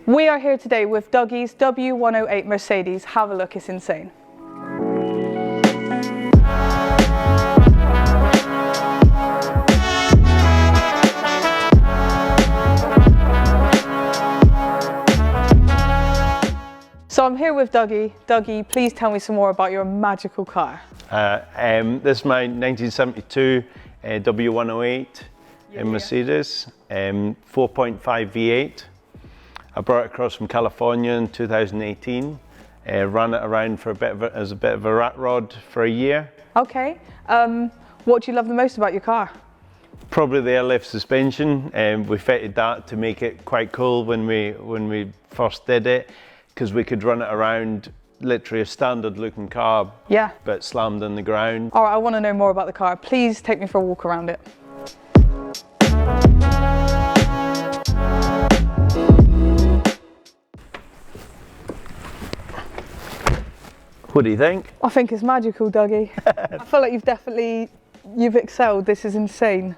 We are here today with Dougie's W108 Mercedes. Have a look, it's insane. So I'm here with Dougie. Dougie, please tell me some more about your magical car. This is my 1972 W108 Mercedes, 4.5 V8. I brought it across from California in 2018. Ran it around for as a bit of a rat rod for a year. Okay. What do you love the most about your car? Probably the airlift suspension. We fitted that to make it quite cool when we first did it, because we could run it around literally a standard looking car, yeah, but slammed in the ground. All right, I want to know more about the car. Please take me for a walk around it. What do you think? I think it's magical, Dougie. I feel like you've excelled. This is insane.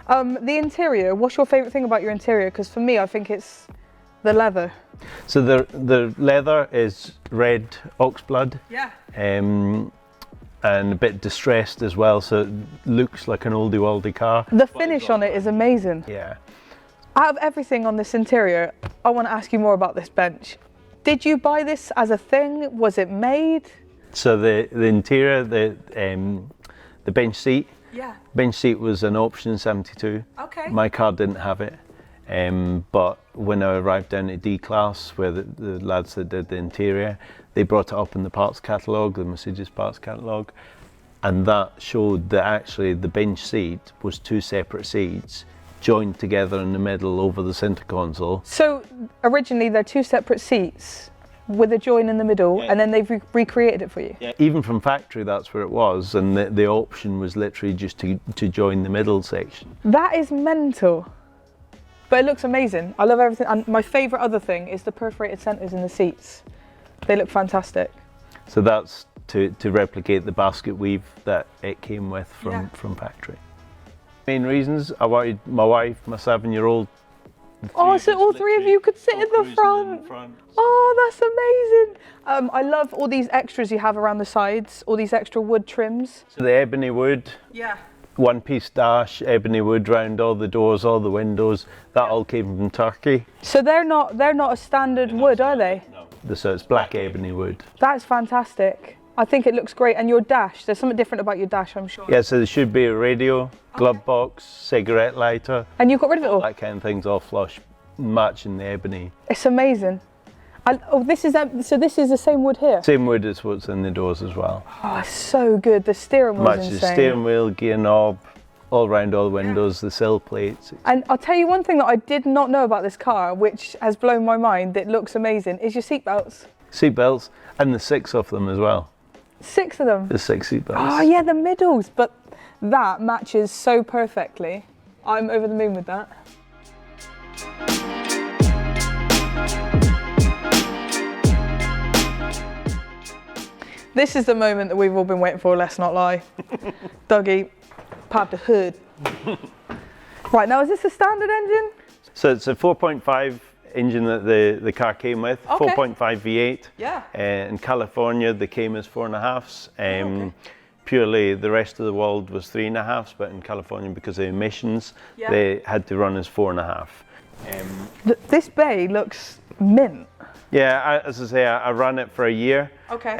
The interior, what's your favourite thing about your interior? Because for me, I think it's the leather. So the leather is red ox blood. Yeah. And a bit distressed as well, so it looks like an oldie worldy car. The finish on it is amazing. Yeah. Out of everything on this interior, I want to ask you more about this bench. Did you buy this as a thing? Was it made? So the interior, the bench seat. Yeah. Bench seat was an option in '72. Okay. My car didn't have it. But when I arrived down at D-Class, where the lads that did the interior, they brought it up in the parts catalogue, the Mercedes parts catalogue, and that showed that actually the bench seat was two separate seats joined together in the middle over the centre console. So originally they're two separate seats with a join in the middle, yeah, and then they've recreated it for you? Yeah. Even from factory, that's where it was, and the option was literally just to join the middle section. That is mental. But it looks amazing. I love everything. And my favourite other thing is the perforated centres in the seats. They look fantastic. So that's to replicate the basket weave that it came with from factory. Main reasons, I wanted my wife, my 7-year-old. Oh, so all three of you could sit in the front. Oh, that's amazing. I love all these extras you have around the sides, all these extra wood trims. So the ebony wood. Yeah. One-piece dash, ebony wood round all the doors, all the windows. That all came from Turkey. So they're not a standard wood, are they? No. So it's black ebony wood. That's fantastic. I think it looks great. And your dash, there's something different about your dash, I'm sure. Yeah, so there should be a radio, glove box, cigarette lighter. And you got rid of it all? That kind of thing's all flush, matching the ebony. It's amazing. So this is the same wood here? Same wood as what's in the doors as well. Oh, it's so good. The steering wheel's insane. Matches steering wheel, gear knob, all around all the windows, the sill plates. And I'll tell you one thing that I did not know about this car, which has blown my mind, that looks amazing, is your seatbelts. Seatbelts, and the 6 of them as well. 6 of them? There's 6 seatbelts. Oh yeah, the middles, but that matches so perfectly. I'm over the moon with that. This is the moment that we've all been waiting for, let's not lie. Dougie, pop the hood. Right, now is this a standard engine? So it's a 4.5 engine that the car came with, okay. 4.5 V8. Yeah. In California, they came as 4.5s. Okay. Purely, the rest of the world was 3.5s, but in California, because of emissions, yeah, they had to run as 4.5. This bay looks mint. Yeah, as I say, I ran it for a year. Okay.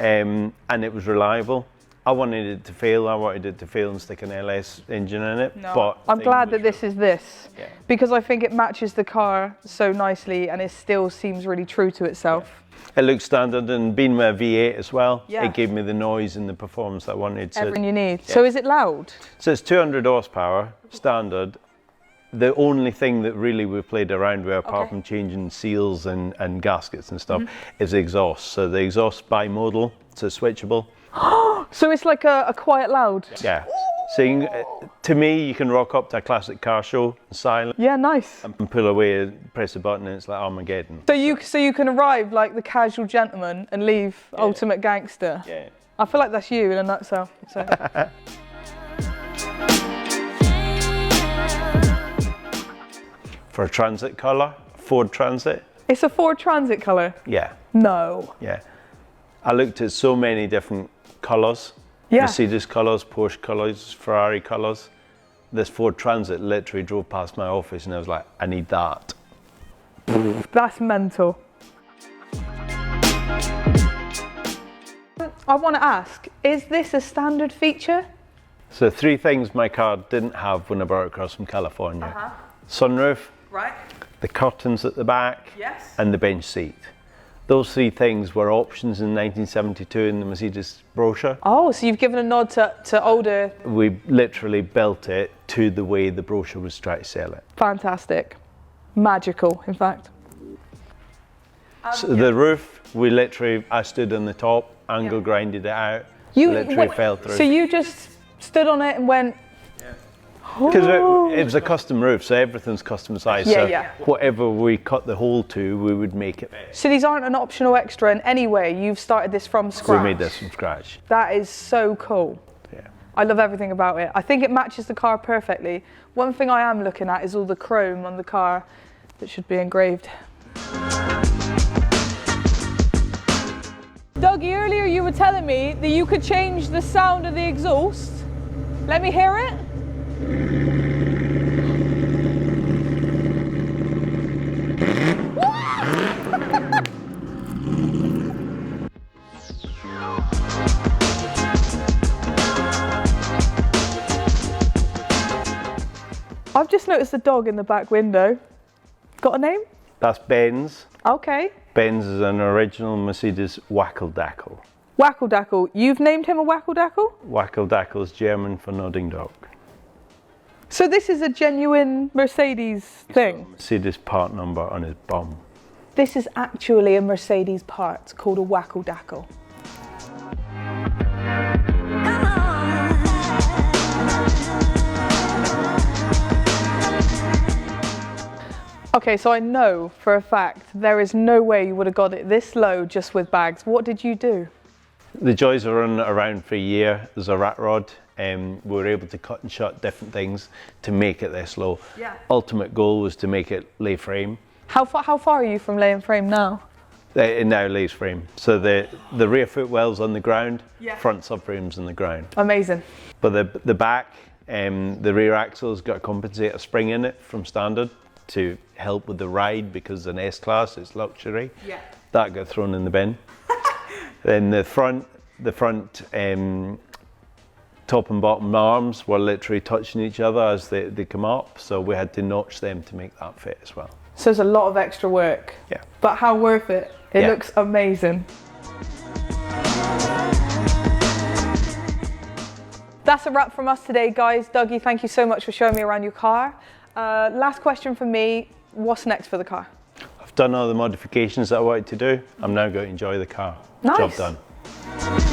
And it was reliable. I wanted it to fail. I wanted it to fail and stick an LS engine in it. No. But I'm glad that this is this, yeah, because I think it matches the car so nicely and it still seems really true to itself. Yeah. It looks standard, and being with a V8 as well, yeah, it gave me the noise and the performance I wanted. Everything you need. Yeah. So is it loud? So it's 200 horsepower, standard. The only thing that really we've played around with, apart from changing seals and gaskets and stuff, is the exhaust. So the exhaust bimodal, so switchable. So it's like a quiet loud? Yeah. So you can, to me, you can rock up to a classic car show, silent. Yeah, nice. And pull away, press a button, and it's like Armageddon. So you can arrive like the casual gentleman and leave ultimate gangster. Yeah. I feel like that's you in a nutshell. So. For a transit colour, Ford Transit. It's a Ford Transit colour? Yeah, No. yeah. I looked at so many different colours. Yeah. Mercedes colours, Porsche colours, Ferrari colours. This Ford Transit literally drove past my office and I was like, I need that. That's mental. I want to ask, is this a standard feature? So 3 things my car didn't have when I brought it across from California. Sunroof, Right. the curtains at the back, Yes. and the bench seat. Those 3 things were options in 1972 in the Mercedes brochure. Oh, so you've given a nod to older. We literally built it to the way the brochure was trying to sell it. Fantastic. Magical, in fact. So the roof, I stood on the top, angle grinded it out, literally fell through. So you just stood on it and went. Because it was a custom roof, so everything's custom size. Yeah, so yeah. whatever we cut the hole to, we would make it. So these aren't an optional extra in any way. You've started this from scratch. We made this from scratch. That is so cool. Yeah. I love everything about it. I think it matches the car perfectly. One thing I am looking at is all the chrome on the car that should be engraved. Dougie, earlier you were telling me that you could change the sound of the exhaust. Let me hear it. I've just noticed the dog in the back window. Got a name? That's Benz. Okay. Benz is an original Mercedes Wackeldackle. Wackeldackle. You've named him a Wackeldackle? Wackeldackle is German for nodding dog. So this is a genuine Mercedes thing? Mercedes part number on his bum. This is actually a Mercedes part called a Wackeldackle. Okay, so I know for a fact there is no way you would have got it this low just with bags. What did you do? The joys are running around for a year. There's a rat rod. We were able to cut and shut different things to make it this low. Yeah. Ultimate goal was to make it lay frame. How far are you from laying frame now? It now lays frame. So the rear footwell's on the ground, Yeah. front subframe's on the ground. Amazing. But the back, the rear axle's got a compensator spring in it from standard to help with the ride because an S-Class, it's luxury. Yeah. That got thrown in the bin. Then the front top and bottom arms were literally touching each other as they come up, so we had to notch them to make that fit as well. So it's a lot of extra work. Yeah. But how worth it? It Yeah. looks amazing. That's a wrap from us today, guys. Dougie, thank you so much for showing me around your car. Last question from me, what's next for the car? I've done all the modifications that I wanted to do. I'm now going to enjoy the car. Nice. Job done.